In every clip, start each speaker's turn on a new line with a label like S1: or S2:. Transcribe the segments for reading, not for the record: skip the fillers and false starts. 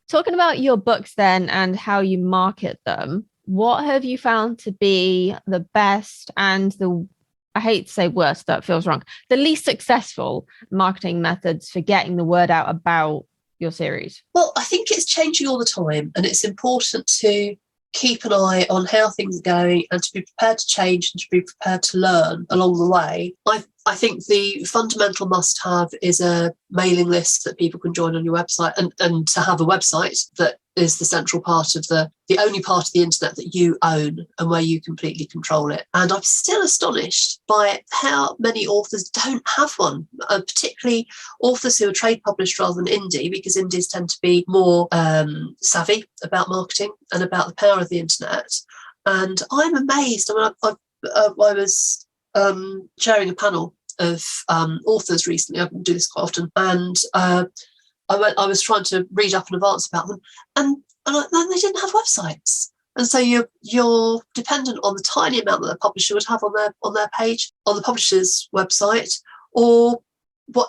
S1: Talking about your books then and how you market them, what have you found to be the best and I hate to say worst, that feels wrong, the least successful marketing methods for getting the word out about your series?
S2: Well, I think it's changing all the time, and it's important to keep an eye on how things are going and to be prepared to change and to be prepared to learn along the way. I think the fundamental must have is a mailing list that people can join on your website, and to have a website that is the central part of the only part of the internet that you own and where you completely control it. And I'm still astonished by how many authors don't have one, particularly authors who are trade published rather than indie, because indies tend to be more savvy about marketing and about the power of the internet. And I'm amazed. I mean, I was chairing a panel of authors recently. I don't do this quite often, and I was trying to read up in advance about them, and they didn't have websites. And so you're dependent on the tiny amount that the publisher would have on their page, on the publisher's website, or what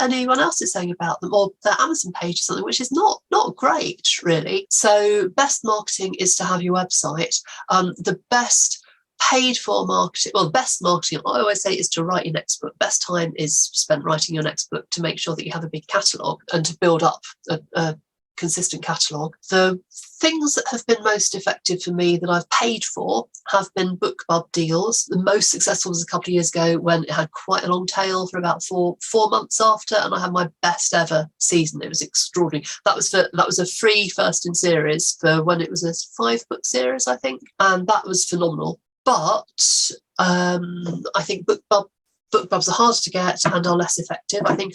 S2: anyone else is saying about them, or their Amazon page or something, which is not great, really. So best marketing is to have your website. The best paid for marketing, well, the best marketing I always say is to write your next book. Best time is spent writing your next book to make sure that you have a big catalogue and to build up a consistent catalogue. The things that have been most effective for me that I've paid for have been BookBub deals. The most successful was a couple of years ago when it had quite a long tail for about four months after, and I had my best ever season. It was extraordinary. That was a free first in series for when it was a 5-book series, I think, and that was phenomenal. But I think BookBubs are harder to get and are less effective. I think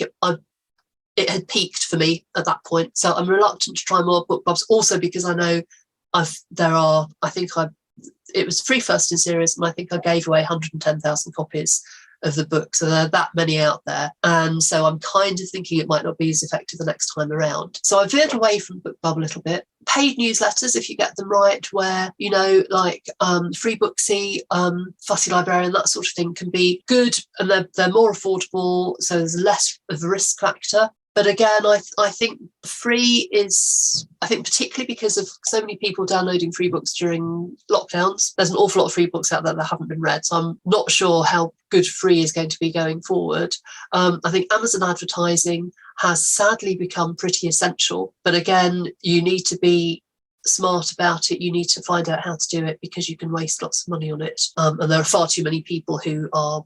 S2: it had peaked for me at that point, so I'm reluctant to try more BookBubs. Also because I know it was free first in series, and I think I gave away 110,000 copies of the book, so there are that many out there, and so I'm kind of thinking it might not be as effective the next time around. So I veered away from BookBub a little bit. Paid newsletters, if you get them right, where like Free Booksy, Fussy Librarian, that sort of thing, can be good, and they're more affordable, so there's less of a risk factor. But again, I think free is, I think particularly because of so many people downloading free books during lockdowns, there's an awful lot of free books out there that haven't been read. So I'm not sure how good free is going to be going forward. I think Amazon advertising has sadly become pretty essential. But again, you need to be smart about it. You need to find out how to do it, because you can waste lots of money on it. And there are far too many people who are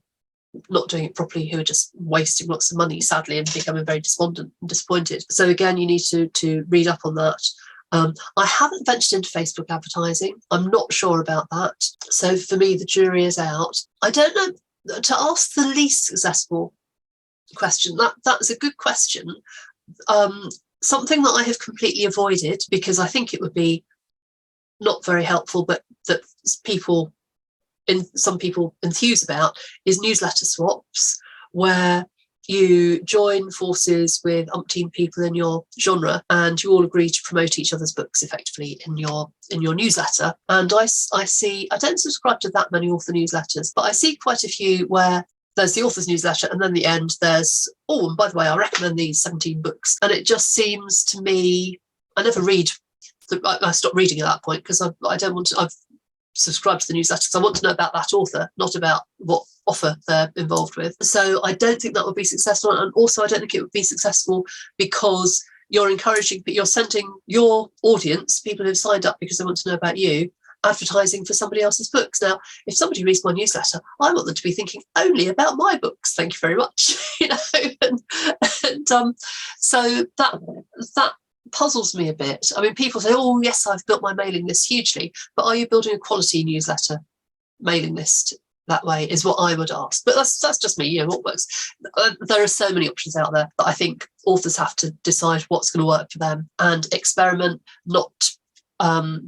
S2: not doing it properly, who are just wasting lots of money, sadly, and becoming very despondent and disappointed. So again, you need to read up on that. I haven't ventured into Facebook advertising. I'm not sure about that. So for me, the jury is out. I don't know, to ask the least successful question, that's a good question. Something that I have completely avoided, because I think it would be not very helpful, but that some people enthuse about, is newsletter swaps, where you join forces with umpteen people in your genre and you all agree to promote each other's books effectively in your newsletter. And I don't subscribe to that many author newsletters, but I see quite a few where there's the author's newsletter, and then at the end there's, oh, and by the way, I recommend these 17 books. And it just seems to me, I never read, I stopped reading at that point, because I don't want to, I've subscribe to the newsletter because I want to know about that author, not about what offer they're involved with. So I don't think that would be successful. And also I don't think it would be successful because you're sending your audience, people who've signed up because they want to know about you, advertising for somebody else's books. Now, if somebody reads my newsletter, I want them to be thinking only about my books. Thank you very much. So that puzzles me a bit. I mean, people say, oh yes, I've built my mailing list hugely, but are you building a quality newsletter mailing list that way, is what I would ask. But that's just me, what works. There are so many options out there that I think authors have to decide what's going to work for them and experiment, not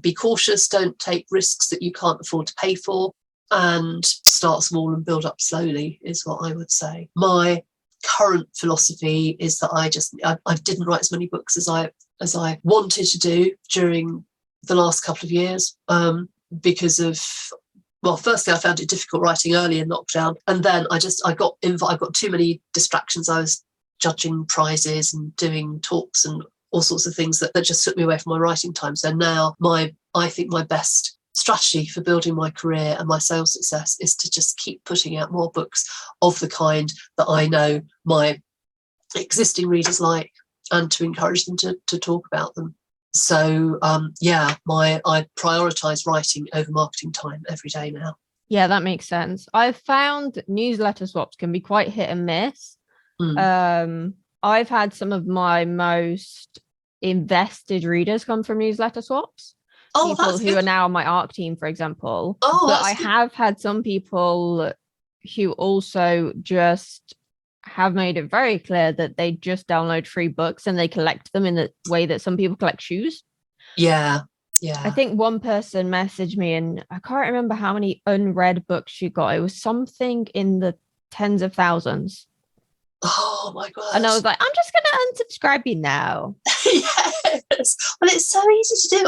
S2: be cautious, don't take risks that you can't afford to pay for, and start small and build up slowly, is what I would say. My current philosophy is that I didn't write as many books as I wanted to do during the last couple of years, because of, well, firstly, I found it difficult writing early in lockdown, and then I got too many distractions. I was judging prizes and doing talks and all sorts of things that just took me away from my writing time. So now I think my best strategy for building my career and my sales success is to just keep putting out more books of the kind that I know my existing readers like, and to encourage them to talk about them. So I prioritize writing over marketing time every day now.
S1: Yeah, that makes sense. I've found newsletter swaps can be quite hit and miss. I've had some of my most invested readers come from newsletter swaps. People who are now on my ARC team, for example. But I have had some people who also just have made it very clear that they just download free books and they collect them in the way that some people collect shoes.
S2: Yeah.
S1: I think one person messaged me, and I can't remember how many unread books she got. It was something in the tens of thousands.
S2: Oh my God.
S1: And I was like, I'm just going to unsubscribe you now.
S2: Yes. Well, it's so easy to do.